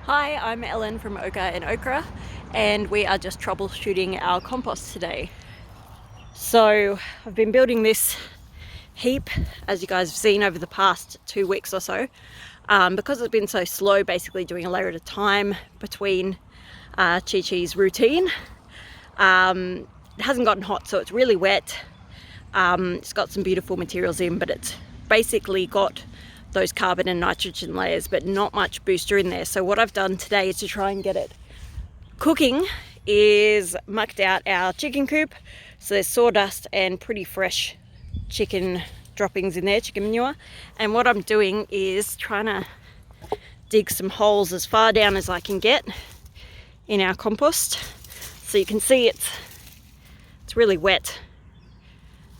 Hi, I'm Ellen from Ellen of Ochre, and we are just troubleshooting our compost today. So I've been building this heap, as you guys have seen, over the past 2 weeks or so. Because it's been so slow, basically doing a layer at a time between Chi-Chi's routine. It hasn't gotten hot, so it's really wet. It's got some beautiful materials in, but it's basically got those carbon and nitrogen layers, but not much booster in there. So what I've done today is to try and get it cooking is mucked out our chicken coop. So there's sawdust and pretty fresh chicken droppings in there, chicken manure. And what I'm doing is trying to dig some holes as far down as I can get in our compost. So you can see it's really wet,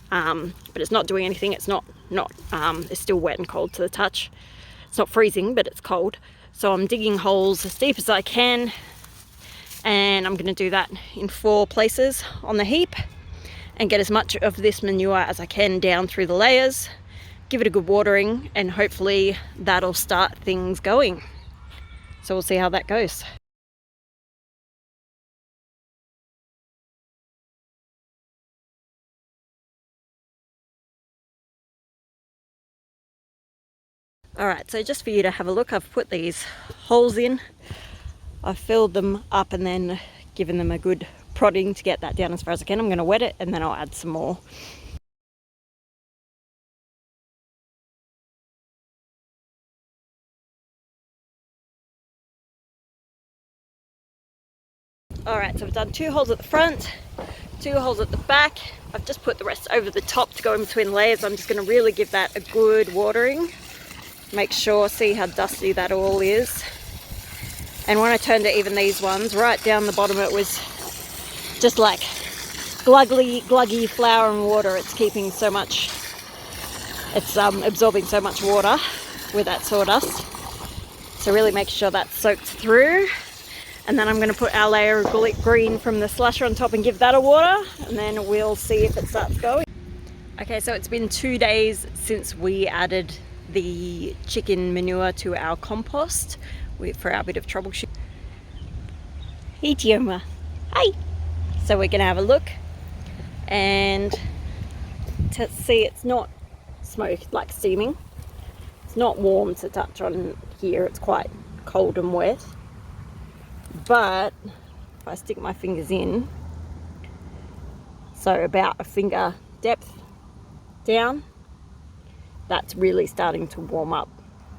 but it's not doing anything. It's it's still wet and cold to the touch. It's not freezing, but it's cold. So I'm digging holes as deep as I can, and I'm going to do that in 4 places on the heap and get as much of this manure as I can down through the layers, give it a good watering, and hopefully that'll start things going. So we'll see how that goes. Alright, so just for you to have a look, I've put these holes in. I've filled them up and then given them a good prodding to get that down as far as I can. I'm going to wet it and then I'll add some more. Alright, so I've done 2 holes at the front, 2 holes at the back. I've just put the rest over the top to go in between layers. I'm just going to really give that a good watering. Make sure, see how dusty that all is. And when I turned to even these ones, right down the bottom it was just like gluggy flour and water. It's keeping so much, it's absorbing so much water with that sawdust. So really make sure that's soaked through. And then I'm going to put our layer of green from the slasher on top and give that a water, and then we'll see if it starts going. Okay, so it's been 2 days since we added the chicken manure to our compost for our bit of troubleshooting. Hey Chioma, hi! So we're going to have a look and to see it's not smoke, like steaming. It's not warm to touch on here, it's quite cold and wet. But if I stick my fingers in, so about a finger depth down, that's really starting to warm up.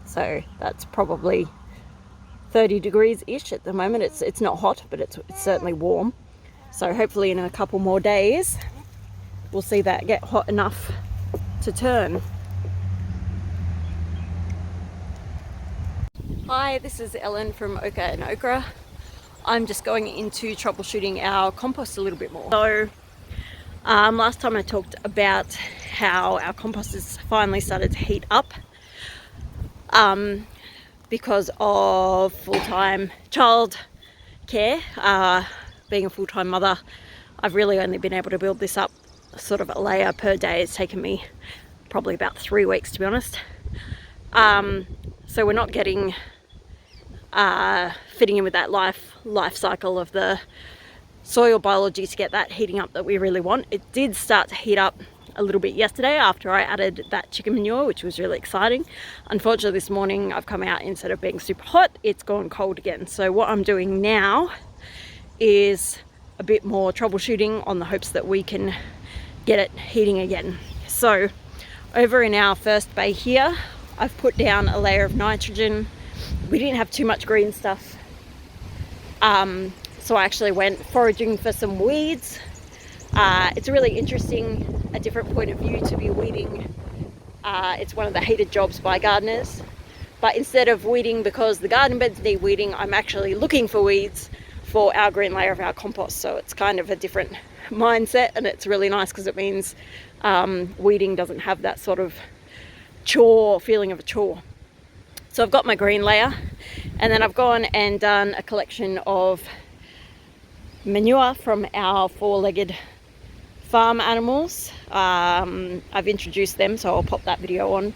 So that's probably 30 degrees-ish at the moment. It's not hot, but it's certainly warm. So hopefully in a couple more days, we'll see that get hot enough to turn. Hi, this is Ellen from Ellen of Ochre. I'm just going into troubleshooting our compost a little bit more. So last time I talked about how our compost has finally started to heat up because of full-time child care. Being a full-time mother, I've really only been able to build this up sort of a layer per day. It's taken me probably about 3 weeks, to be honest. So we're not getting fitting in with that life cycle of the soil biology to get that heating up that we really want. It did start to heat up a little bit yesterday after I added that chicken manure, which was really exciting. Unfortunately, this morning I've come out, instead of being super hot, it's gone cold again. So what I'm doing now is a bit more troubleshooting on the hopes that we can get it heating again. So over in our first bay here, I've put down a layer of nitrogen. We didn't have too much green stuff, so I actually went foraging for some weeds. It's really interesting, a different point of view to be weeding. It's one of the hated jobs by gardeners, but instead of weeding because the garden beds need weeding, I'm actually looking for weeds for our green layer of our compost. So it's kind of a different mindset, and it's really nice because it means weeding doesn't have that sort of feeling of a chore. So I've got my green layer, and then I've gone and done a collection of manure from our 4-legged farm animals. I've introduced them, so I'll pop that video on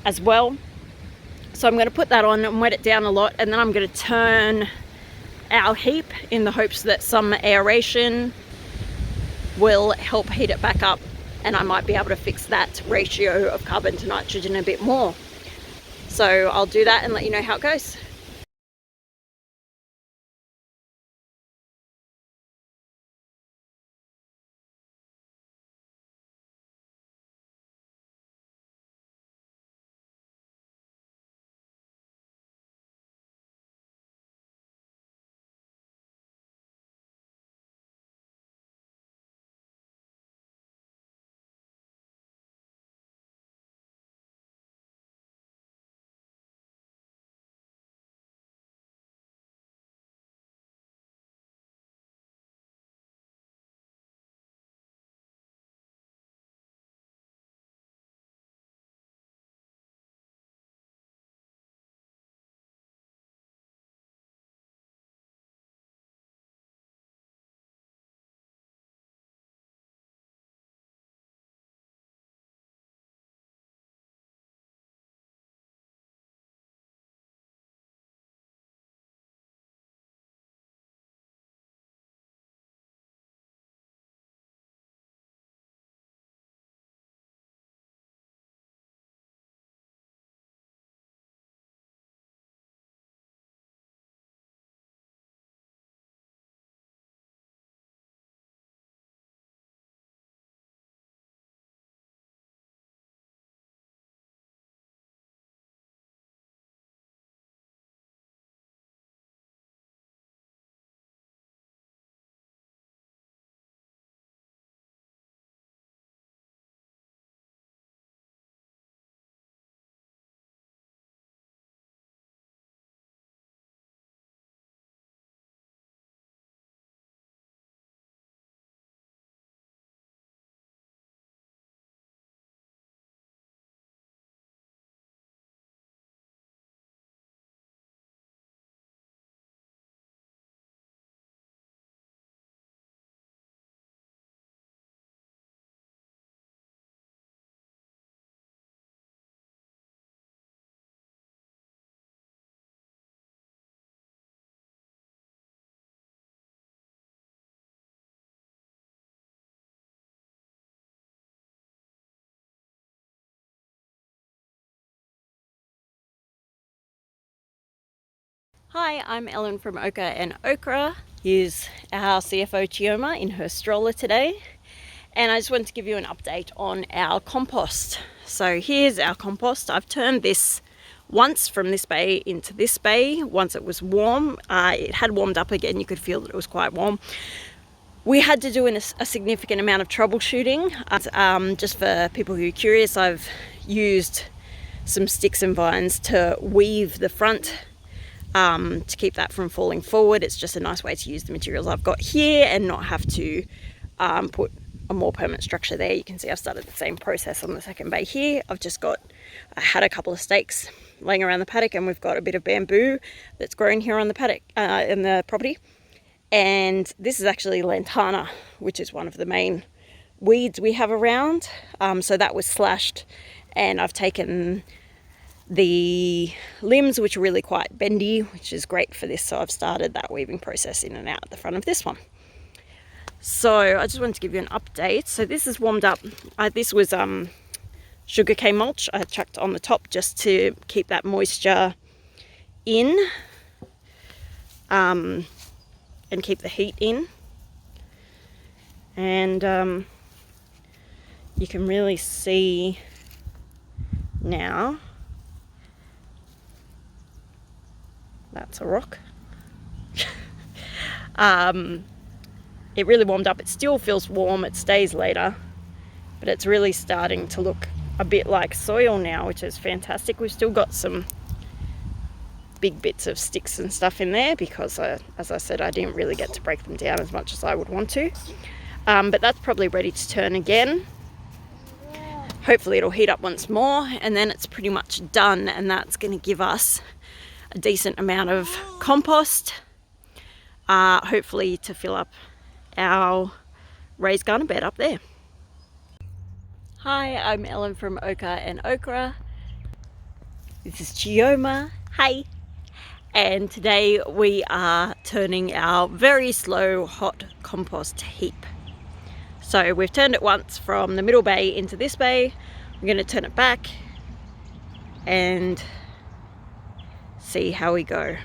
as well. So I'm going to put that on and wet it down a lot, and then I'm going to turn our heap in the hopes that some aeration will help heat it back up, and I might be able to fix that ratio of carbon to nitrogen a bit more. So I'll do that and let you know how it goes. Hi, I'm Ellen from Ochre Okra. Here's our CFO Chioma in her stroller today. And I just wanted to give you an update on our compost. So here's our compost. I've turned this once from this bay into this bay. Once it was warm. It had warmed up again. You could feel that it was quite warm. We had to do a significant amount of troubleshooting. Just for people who are curious, I've used some sticks and vines to weave the front to keep that from falling forward. It's just a nice way to use the materials I've got here and not have to put a more permanent structure there. You can see I've started the same process on the second bay here. I had a couple of stakes laying around the paddock, and we've got a bit of bamboo that's grown here on the paddock, in the property. And this is actually lantana, which is one of the main weeds we have around. So that was slashed, and I've taken the limbs, which are really quite bendy, which is great for this. So I've started that weaving process in and out at the front of this one. So I just wanted to give you an update. So this is warmed up. This was sugarcane mulch I chucked on the top just to keep that moisture in and keep the heat in. And you can really see now. That's a rock. It really warmed up. It still feels warm. It stays later, but it's really starting to look a bit like soil now, which is fantastic. We've still got some big bits of sticks and stuff in there because, as I said, I didn't really get to break them down as much as I would want to. But that's probably ready to turn again. Hopefully it'll heat up once more, and then it's pretty much done, and that's going to give us a decent amount of compost, hopefully to fill up our raised garden bed up there. Hi, I'm Ellen from Ochre Okra. This is Chioma. Hi. And today we are turning our very slow hot compost heap. So we've turned it once from the middle bay into this bay. We're going to turn it back and see how we go.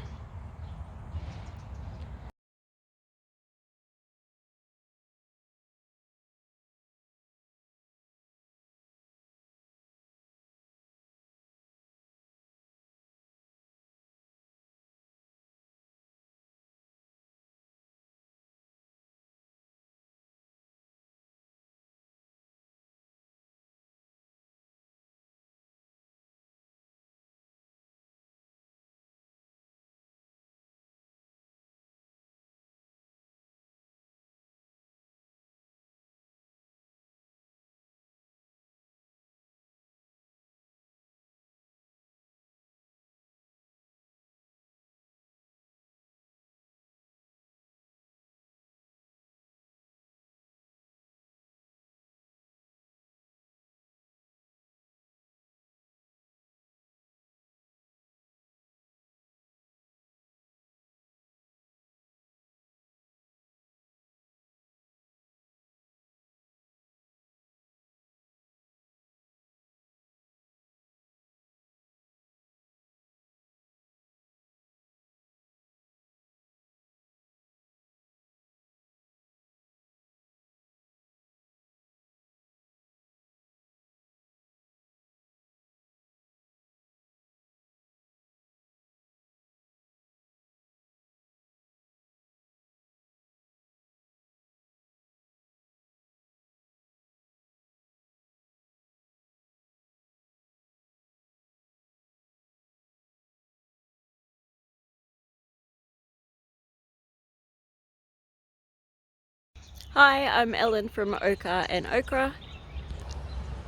Hi, I'm Ellen from Ochre and Okra.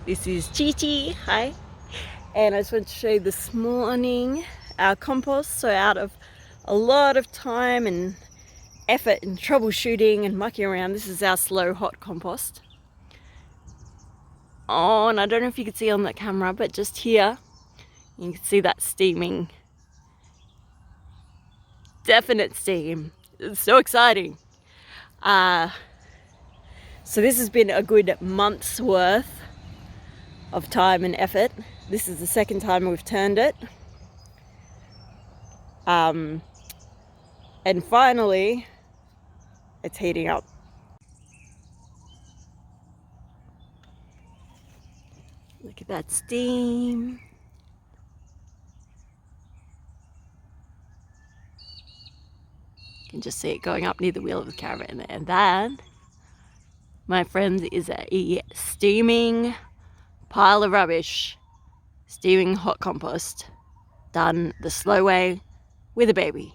This is Chi. Hi. And I just wanted to show you this morning our compost. So out of a lot of time and effort and troubleshooting and mucking around, this is our slow hot compost. Oh, and I don't know if you can see on that camera, but just here you can see that steaming. Definite steam. It's so exciting. So this has been a good month's worth of time and effort. This is the second time we've turned it. And finally, it's heating up. Look at that steam. You can just see it going up near the wheel of the caravan there. And that, my friends, is a steaming pile of rubbish, steaming hot compost, done the slow way with a baby.